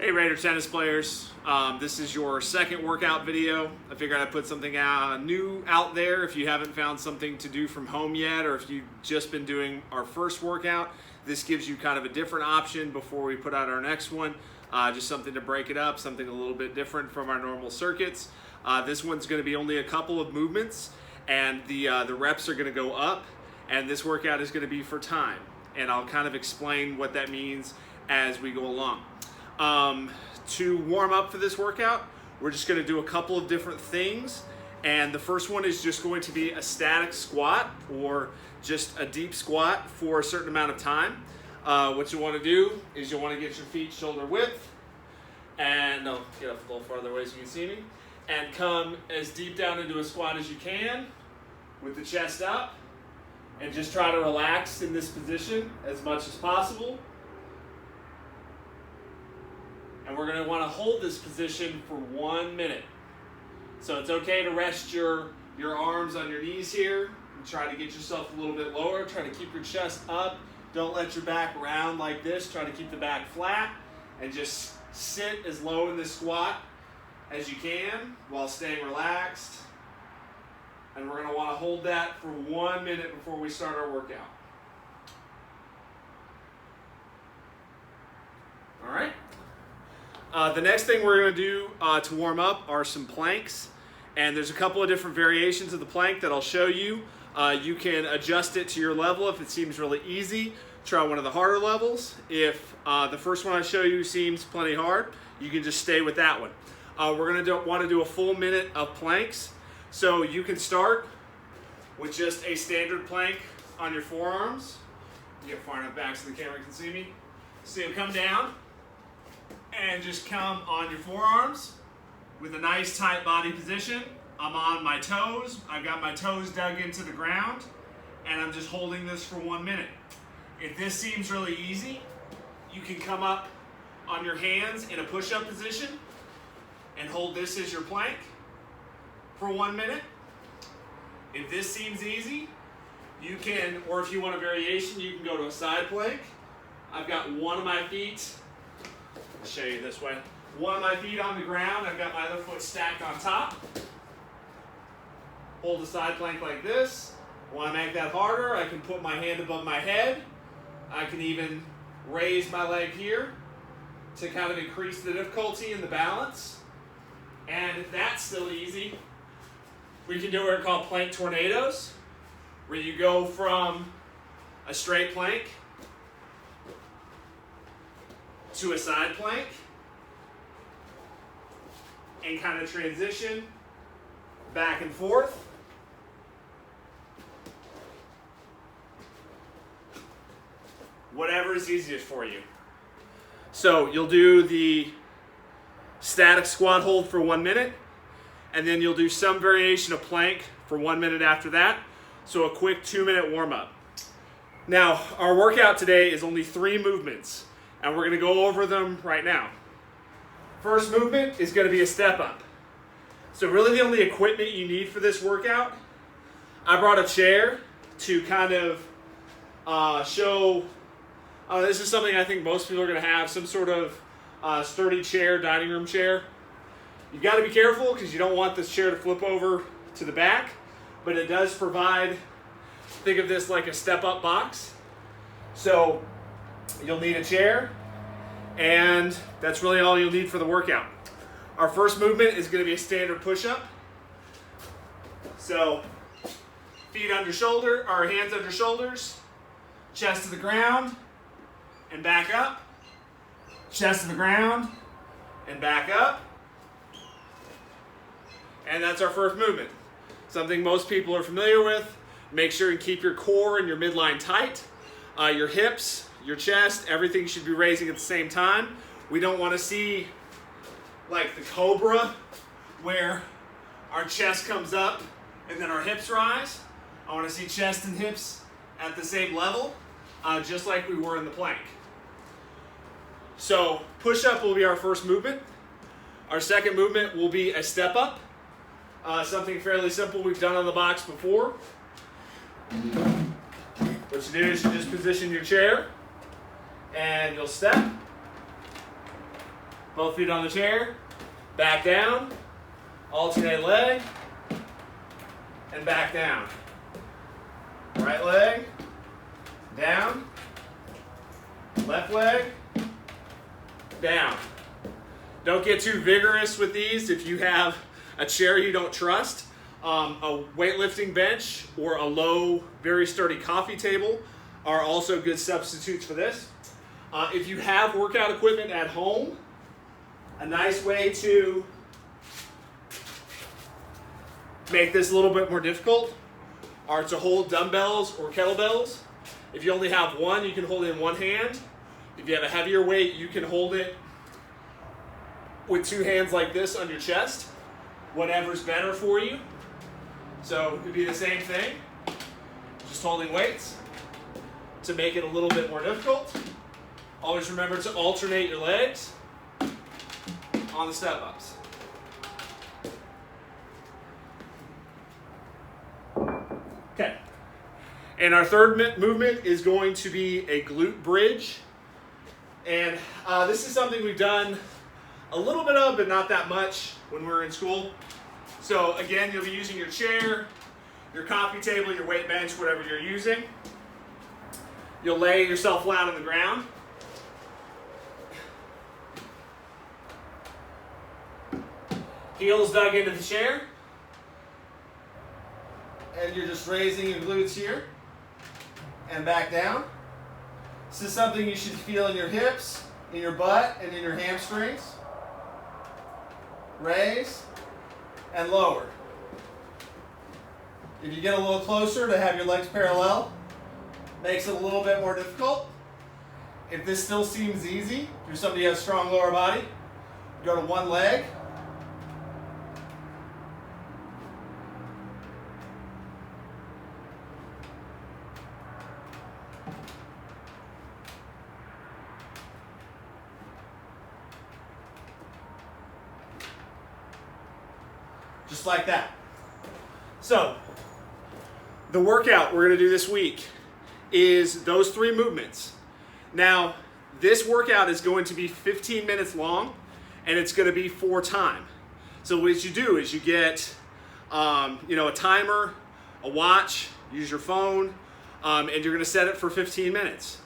Hey Raider tennis players, this is your second workout video. I figured I'd put something new out there if you haven't found something to do from home yet, or if you've just been doing our first workout. This gives you kind of a different option before we put out our next one. Just something to break it up, something a little bit different from our normal circuits. This one's going to be only a couple of movements, and the reps are going to go up, and this workout is going to be for time. And I'll kind of explain what that means as we go along. To warm up for this workout, we're just going to do a couple of different things, and the first one is just going to be a static squat or just a deep squat for a certain amount of time. What you want to do is you want to get your feet shoulder width, and I'll get up a little farther away so you can see me, and come as deep down into a squat as you can with the chest up, and just try to relax in this position as much as possible. And we're going to want to hold this position for 1 minute. So it's okay to rest your arms on your knees here and try to get yourself a little bit lower. Try to keep your chest up. Don't let your back round like this. Try to keep the back flat and just sit as low in this squat as you can while staying relaxed. And we're going to want to hold that for 1 minute before we start our workout. All right. The next thing we're going to do to warm up are some planks, and there's a couple of different variations of the plank that I'll show you. You can adjust it to your level. If it seems really easy, try one of the harder levels. If the first one I show you seems plenty hard, you can just stay with that one. We're going to want to do a full minute of planks, so you can start with just a standard plank on your forearms. Get far enough back so the camera can see me. So you'll come down and just come on your forearms with a nice tight body position. I'm on my toes. I've got my toes dug into the ground, and I'm just holding this for 1 minute. If this seems really easy, you can come up on your hands in a push-up position and hold this as your plank for 1 minute. If this seems easy, you can, or if you want a variation, you can go to a side plank. I've got one of my feet, I'll show you this way. One of my feet on the ground, I've got my other foot stacked on top. Hold the side plank like this. Want to make that harder, I can put my hand above my head. I can even raise my leg here to kind of increase the difficulty in the balance. And if that's still easy, we can do what are called plank tornadoes, where you go from a straight plank to a side plank and kind of transition back and forth. Whatever is easiest for you. So you'll do the static squat hold for 1 minute, and then you'll do some variation of plank for 1 minute after that. So a quick 2-minute warm up. Now, our workout today is only 3 movements, and we're going to go over them right now. First movement is going to be a step up. So really the only equipment you need for this workout, I brought a chair to kind of show, this is something I think most people are going to have, some sort of sturdy chair, dining room chair. You've got to be careful because you don't want this chair to flip over to the back, but it does provide, think of this like a step-up box. So you'll need a chair, and that's really all you'll need for the workout. Our first movement is going to be a standard push-up. So feet under shoulder, or hands under shoulders, chest to the ground, and back up. Chest to the ground, and back up. And that's our first movement. Something most people are familiar with. Make sure you keep your core and your midline tight. Your hips, your chest, everything should be raising at the same time. We don't want to see like the cobra where our chest comes up and then our hips rise. I want to see chest and hips at the same level, just like we were in the plank. So push-up will be our first movement. Our second movement will be a step up. Something fairly simple we've done on the box before. What you do is you just position your chair and you'll step. Both feet on the chair. Back down. Alternate leg. And back down. Right leg. Down. Left leg. Down. Don't get too vigorous with these if you have a chair you don't trust. A weightlifting bench or a low, very sturdy coffee table are also good substitutes for this. If you have workout equipment at home, a nice way to make this a little bit more difficult are to hold dumbbells or kettlebells. If you only have one, you can hold it in one hand. If you have a heavier weight, you can hold it with two hands like this on your chest. Whatever's better for you. So it would be the same thing, just holding weights to make it a little bit more difficult. Always remember to alternate your legs on the step-ups. Okay. And our third movement is going to be a glute bridge. And this is something we've done a little bit of, but not that much when we were in school. So again, you'll be using your chair, your coffee table, your weight bench, whatever you're using. You'll lay yourself flat on the ground. Heels dug into the chair. And you're just raising your glutes here and back down. This is something you should feel in your hips, in your butt, and in your hamstrings. Raise and lower. If you get a little closer to have your legs parallel, makes it a little bit more difficult. If this still seems easy, if you're somebody who has a strong lower body, go to one leg. Just like that. So, the workout we're going to do this week is those three movements. Now, this workout is going to be 15 minutes long, and it's going to be for time. So what you do is you get, a timer, a watch, use your phone, and you're going to set it for 15 minutes.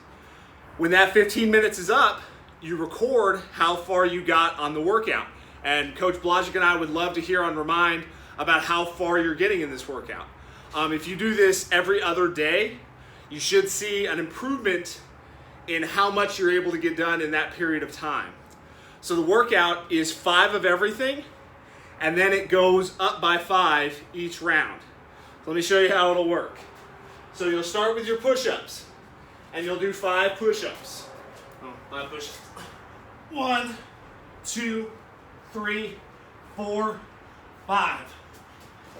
When that 15 minutes is up, you record how far you got on the workout. And Coach Blodgett and I would love to hear on Remind about how far you're getting in this workout. If you do this every other day, you should see an improvement in how much you're able to get done in that period of time. So the workout is 5 of everything, and then it goes up by 5 each round. So let me show you how it'll work. So you'll start with your push-ups, and you'll do 5 push-ups. 5 push-ups. 1, 2, 3, 4, 5.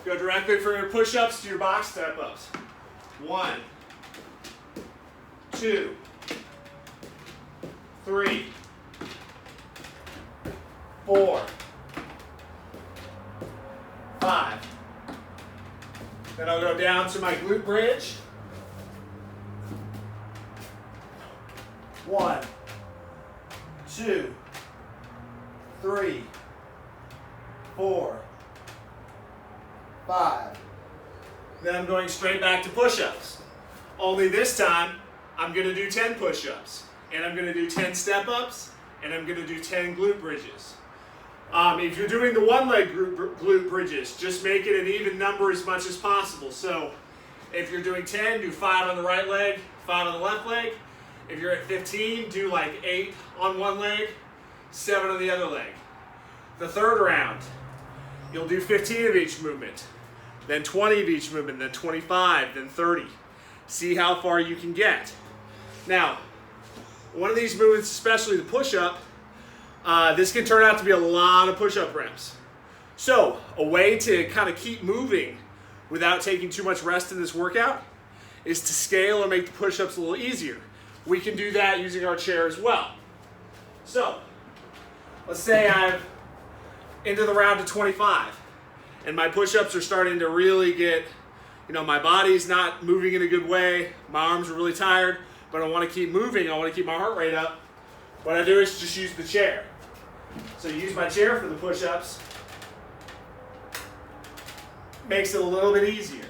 Go directly from your push-ups to your box step-ups. 1, 2, 3, 4, 5. Then I'll go down to my glute bridge. 1, 2, 3, 4, 5. Then I'm going straight back to push-ups. Only this time, I'm going to do 10 push-ups. And I'm going to do 10 step-ups. And I'm going to do 10 glute bridges. If you're doing the one-leg glute bridges, just make it an even number as much as possible. So if you're doing 10, do 5 on the right leg, 5 on the left leg. If you're at 15, do like 8 on one leg, 7 on the other leg. The third round, you'll do 15 of each movement, then 20 of each movement, then 25, then 30. See how far you can get. Now, one of these movements, especially the push-up, this can turn out to be a lot of push-up reps. So, a way to kind of keep moving without taking too much rest in this workout is to scale or make the push-ups a little easier. We can do that using our chair as well. So, let's say I'm into the round of 25 and my push-ups are starting to really get, my body's not moving in a good way, my arms are really tired, but I want to keep moving, I want to keep my heart rate up. What I do is just use the chair. So use my chair for the push-ups. Makes it a little bit easier.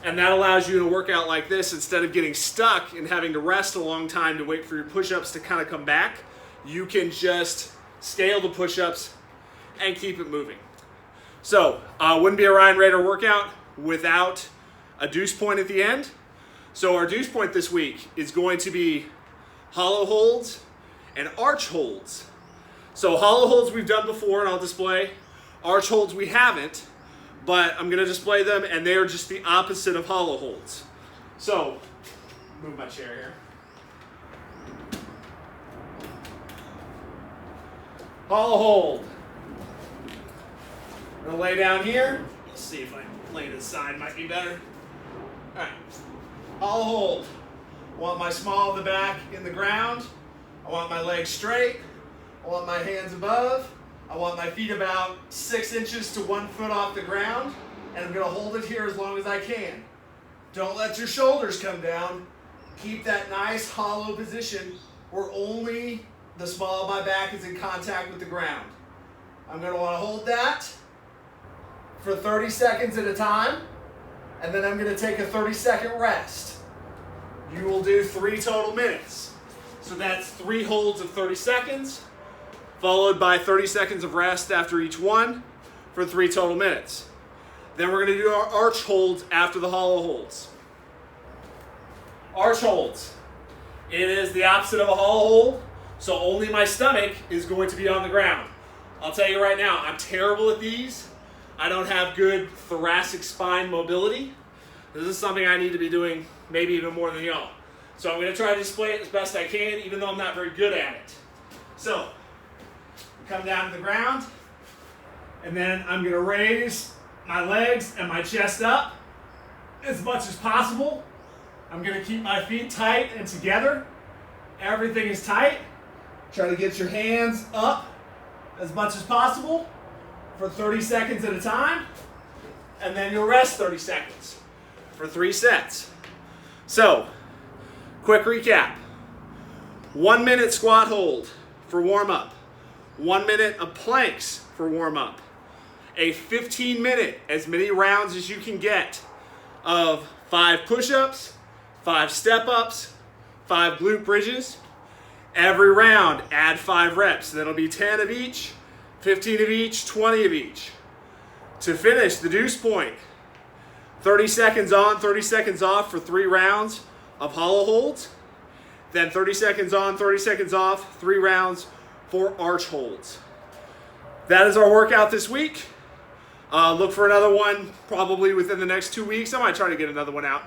And that allows you to work out like this instead of getting stuck and having to rest a long time to wait for your push-ups to kind of come back. You can just scale the push-ups and keep it moving. So, wouldn't be a Ryan Rader workout without a deuce point at the end. So our deuce point this week is going to be hollow holds and arch holds. So hollow holds we've done before and I'll display. Arch holds we haven't, but I'm gonna display them and they are just the opposite of hollow holds. So, move my chair here. Hollow hold. I'm gonna lay down here. Let's see if I lay to the side, might be better. All right, hollow hold. I want my small of the back in the ground. I want my legs straight. I want my hands above. I want my feet about 6 inches to 1 foot off the ground. And I'm gonna hold it here as long as I can. Don't let your shoulders come down. Keep that nice hollow position where only the small of my back is in contact with the ground. I'm gonna wanna hold that for 30 seconds at a time. And then I'm gonna take a 30-second rest. You will do 3 total minutes. So that's 3 holds of 30 seconds, followed by 30 seconds of rest after each one for 3 total minutes. Then we're gonna do our arch holds after the hollow holds. Arch holds. It is the opposite of a hollow hold, so only my stomach is going to be on the ground. I'll tell you right now, I'm terrible at these. I don't have good thoracic spine mobility. This is something I need to be doing maybe even more than y'all. So I'm gonna try to display it as best I can, even though I'm not very good at it. So, come down to the ground, and then I'm gonna raise my legs and my chest up as much as possible. I'm gonna keep my feet tight and together. Everything is tight. Try to get your hands up as much as possible for 30 seconds at a time, and then you'll rest 30 seconds for 3 sets. So, quick recap. 1 minute squat hold for warm up. 1 minute of planks for warm up. A 15-minute, as many rounds as you can get, of 5 push-ups, 5 step-ups, 5 glute bridges. Every round, add 5 reps. That'll be 10 of each, 15 of each, 20 of each. To finish the deuce point, 30 seconds on, 30 seconds off for 3 rounds of hollow holds. Then 30 seconds on, 30 seconds off, 3 rounds for arch holds. That is our workout this week. Look for another one probably within the next 2 weeks. I might try to get another one out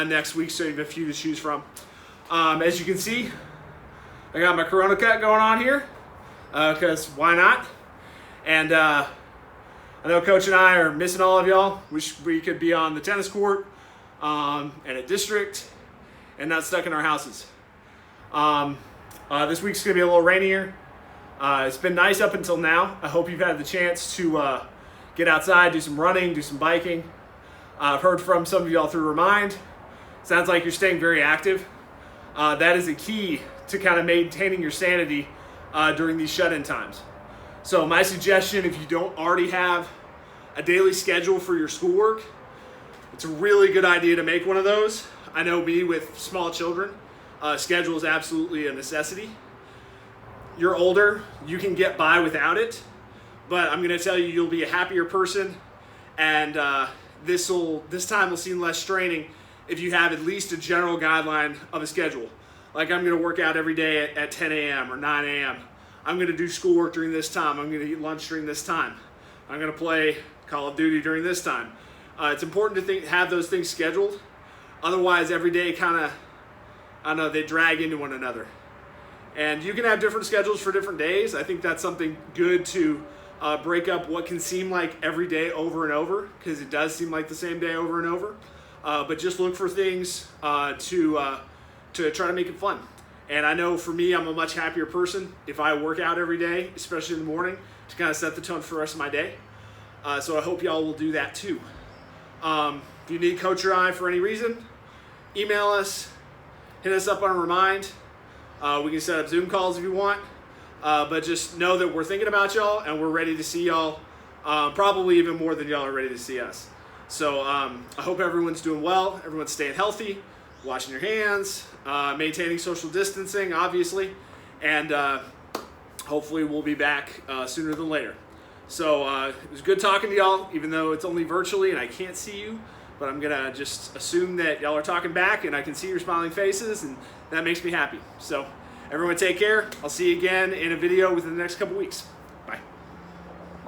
next week so you have a few to choose from. As you can see, I got my Corona cut going on here because why not? And I know Coach and I are missing all of y'all. Wish we could be on the tennis court and at district and not stuck in our houses. This week's gonna be a little rainier. It's been nice up until now. I hope you've had the chance to get outside, do some running, do some biking. I've heard from some of y'all through Remind. Sounds like you're staying very active. That is a key to kind of maintaining your sanity during these shut-in times. So my suggestion, if you don't already have a daily schedule for your schoolwork, it's a really good idea to make one of those. I know me with small children, schedule is absolutely a necessity. You're older, you can get by without it, but I'm gonna tell you, you'll be a happier person, and this time will seem less straining if you have at least a general guideline of a schedule. Like I'm gonna work out every day at 10 a.m. or 9 a.m. I'm gonna do schoolwork during this time. I'm gonna eat lunch during this time. I'm gonna play Call of Duty during this time. It's important to have those things scheduled. Otherwise, every day kind of, I don't know, they drag into one another. And you can have different schedules for different days. I think that's something good to break up what can seem like every day over and over, because it does seem like the same day over and over. But just look for things to try to make it fun. And I know for me, I'm a much happier person if I work out every day, especially in the morning, to kind of set the tone for the rest of my day. So I hope y'all will do that too. If you need Coach or I for any reason, email us hit us up on Remind. We can set up Zoom calls if you want. But just know that we're thinking about y'all and we're ready to see y'all, probably even more than y'all are ready to see us. So I hope everyone's doing well, everyone's staying healthy, washing your hands, maintaining social distancing, obviously, and hopefully we'll be back sooner than later. So it was good talking to y'all, even though it's only virtually and I can't see you, but I'm gonna just assume that y'all are talking back and I can see your smiling faces, and that makes me happy. So everyone take care. I'll see you again in a video within the next couple weeks.